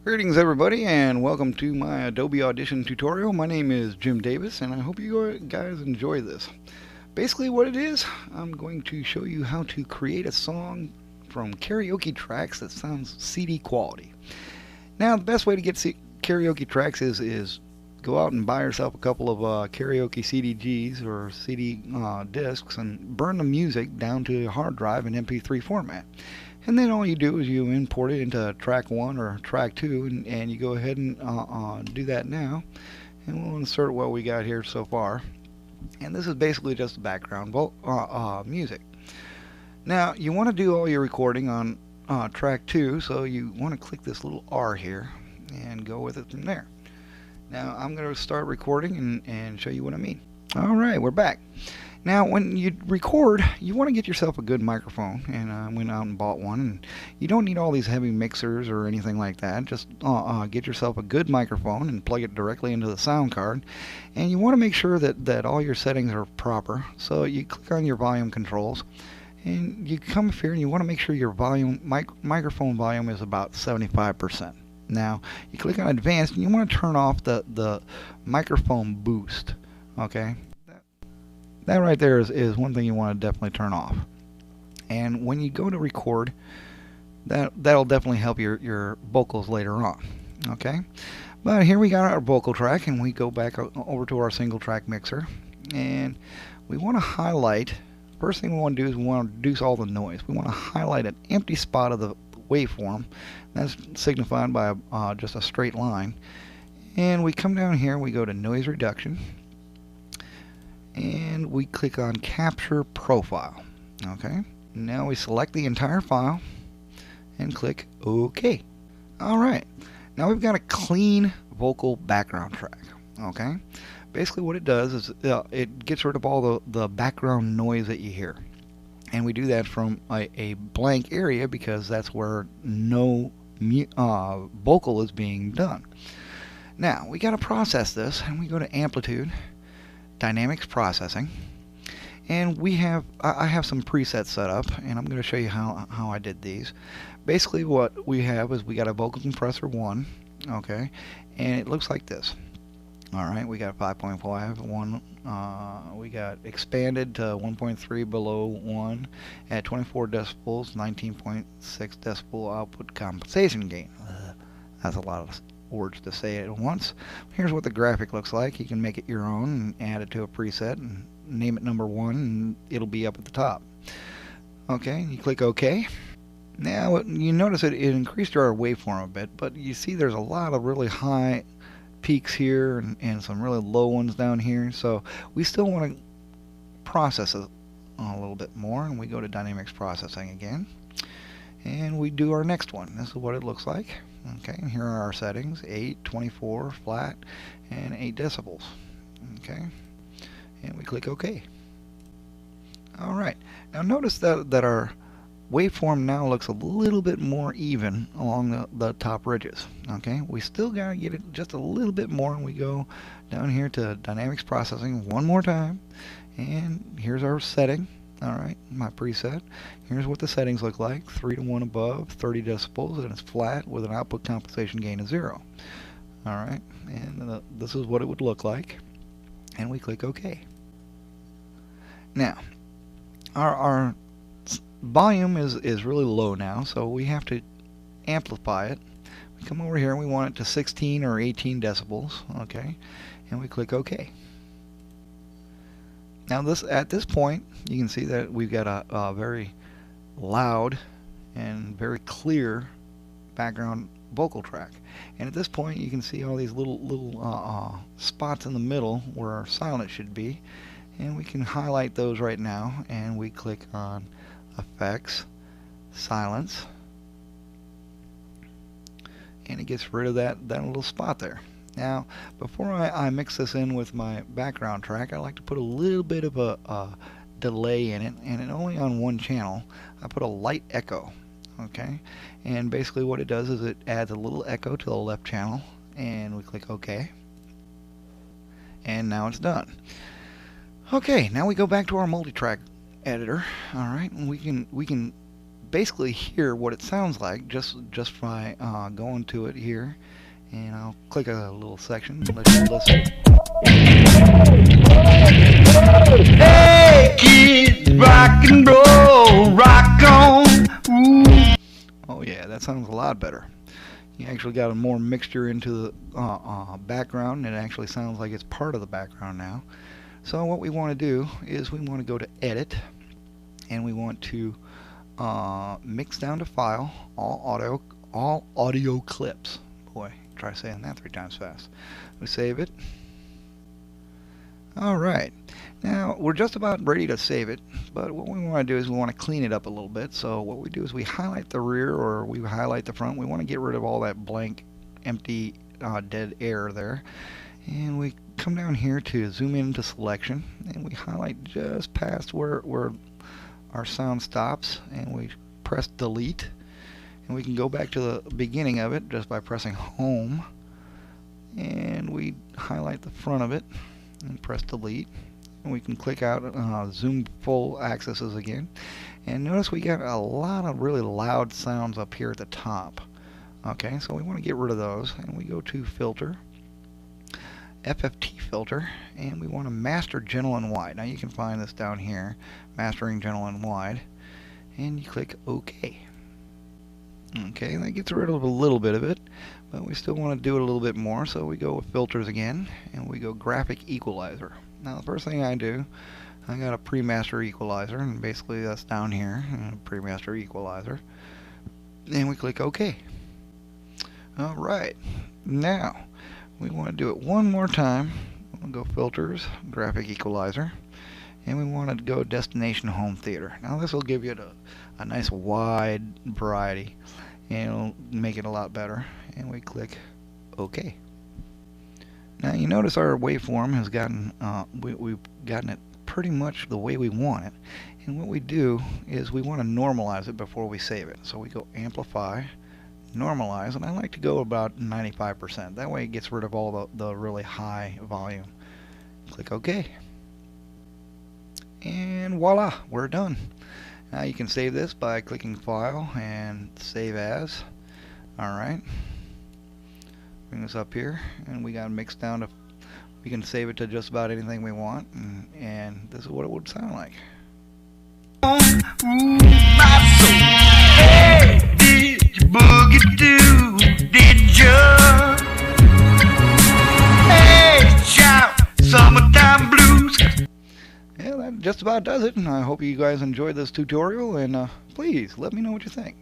Greetings everybody and welcome to my Adobe Audition tutorial. My name is Jim Davis and I hope you guys enjoy this. Basically what it is, I'm going to show you how to create a song from karaoke tracks that sounds CD quality. Now the best way to get karaoke tracks is go out and buy yourself a couple of karaoke CDGs or CD discs and burn the music down to a hard drive in MP3 format. And then all you do is you import it into track 1 or track 2 and you go ahead and do that now. And we'll insert what we got here so far. And this is basically just the background music. Now you want to do all your recording on track 2, so you want to click this little R here and go with it from there. Now I'm going to start recording and show you what I mean. Alright, we're back. Now when you record, you want to get yourself a good microphone, and I went out and bought one. And you don't need all these heavy mixers or anything like that. Just get yourself a good microphone and plug it directly into the sound card. And you want to make sure that all your settings are proper. So you click on your volume controls and you come up here and you want to make sure your microphone volume is about 75%. Now you click on advanced and you want to turn off the microphone boost. Okay, that right there is one thing you want to definitely turn off. And when you go to record, that'll definitely help your vocals later on. Okay, but here we got our vocal track, and we go back over to our single track mixer, and we want to highlight. First thing we want to do is we want to reduce all the noise. We want to highlight an empty spot of the waveform. That's signified by just a straight line. And we come down here, we go to noise reduction, and we click on capture profile. Okay, now we select the entire file and click OK. Alright, now we've got a clean vocal background track. Okay, basically what it does is it gets rid of all the background noise that you hear, and we do that from a blank area because that's where no vocal is being done. Now we got to process this, and we go to amplitude, dynamics processing, and I have some presets set up, and I'm going to show you how I did these. Basically what we have is we got a vocal compressor 1, okay, and it looks like this. Alright, we got 5.5, 1, we got expanded to 1.3 below 1 at 24 decibels, 19.6 decibel output compensation gain. That's a lot of words to say at once. Here's what the graphic looks like. You can make it your own and add it to a preset and name it number 1, and it'll be up at the top. Okay, you click OK. Now you notice it increased our waveform a bit, but you see there's a lot of really high peaks here and some really low ones down here, so we still want to process it a little bit more, and we go to dynamics processing again, and we do our next one. This is what it looks like. Okay, and here are our settings: 8, 24, flat, and 8 decibels. Okay, and we click OK. Alright, now notice that our waveform now looks a little bit more even along the top ridges. Okay, we still got to get it just a little bit more, and we go down here to dynamics processing one more time, and here's our setting. Alright, my preset. Here's what the settings look like: 3 to 1 above, 30 decibels, and it's flat with an output compensation gain of 0. Alright, and this is what it would look like, and we click OK. Now, our volume is really low now, so we have to amplify it. We come over here and we want it to 16 or 18 decibels, okay, and we click OK. Now at this point you can see that we've got a very loud and very clear background vocal track, and at this point you can see all these little spots in the middle where our silence should be, and we can highlight those right now, and we click on effects, silence, and it gets rid of that little spot there. Now before I mix this in with my background track, I like to put a little bit of a delay in it, and only on one channel. I put a light echo. Okay, and basically what it does is it adds a little echo to the left channel, and we click OK, and now it's done. Okay, now we go back to our multi-track editor. Alright, and we can basically hear what it sounds like just by going to it here, and I'll click a little section and let you listen. Hey kids, rock and roll, rock on. Ooh. Oh yeah, that sounds a lot better. You actually got a more mixture into the background, and it actually sounds like it's part of the background now. So what we want to do is we want to go to Edit, and we want to mix down to File, all audio clips. Boy, try saying that 3 times fast. We save it. Alright, now we're just about ready to save it, but what we want to do is we want to clean it up a little bit. So what we do is we highlight the rear, or we highlight the front. We want to get rid of all that blank, empty, dead air there. And we come down here to zoom into selection, and we highlight just past where our sound stops, and we press delete, and we can go back to the beginning of it just by pressing home, and we highlight the front of it and press delete, and we can click out zoom full accesses again, and notice we got a lot of really loud sounds up here at the top. Okay, so we want to get rid of those, and we go to filter, FFT filter, and we want to master gentle and wide. Now you can find this down here, mastering gentle and wide, and you click OK. Okay, that gets rid of a little bit of it, but we still want to do it a little bit more, so we go with filters again, and we go graphic equalizer. Now the first thing I do, I got a pre-master equalizer, and basically that's down here, pre-master equalizer, and we click OK. Alright, now we want to do it one more time. We'll go filters, graphic equalizer, and we want to go destination home theater. Now this will give you a nice wide variety, and it'll make it a lot better, and we click OK. Now you notice our waveform has gotten we've gotten it pretty much the way we want it, and what we do is we want to normalize it before we save it. So we go amplify, normalize, and I like to go about 95%. That way it gets rid of all the really high volume. Click OK, and voila, we're done. Now you can save this by clicking File and Save As. Alright, bring this up here, and we got it mixed down to, we can save it to just about anything we want, and this is what it would sound like. Ooh, my soul. Hey, did you boogie do? Did you? Hey, shout, summertime blues. Yeah, that just about does it, and I hope you guys enjoyed this tutorial, and please let me know what you think.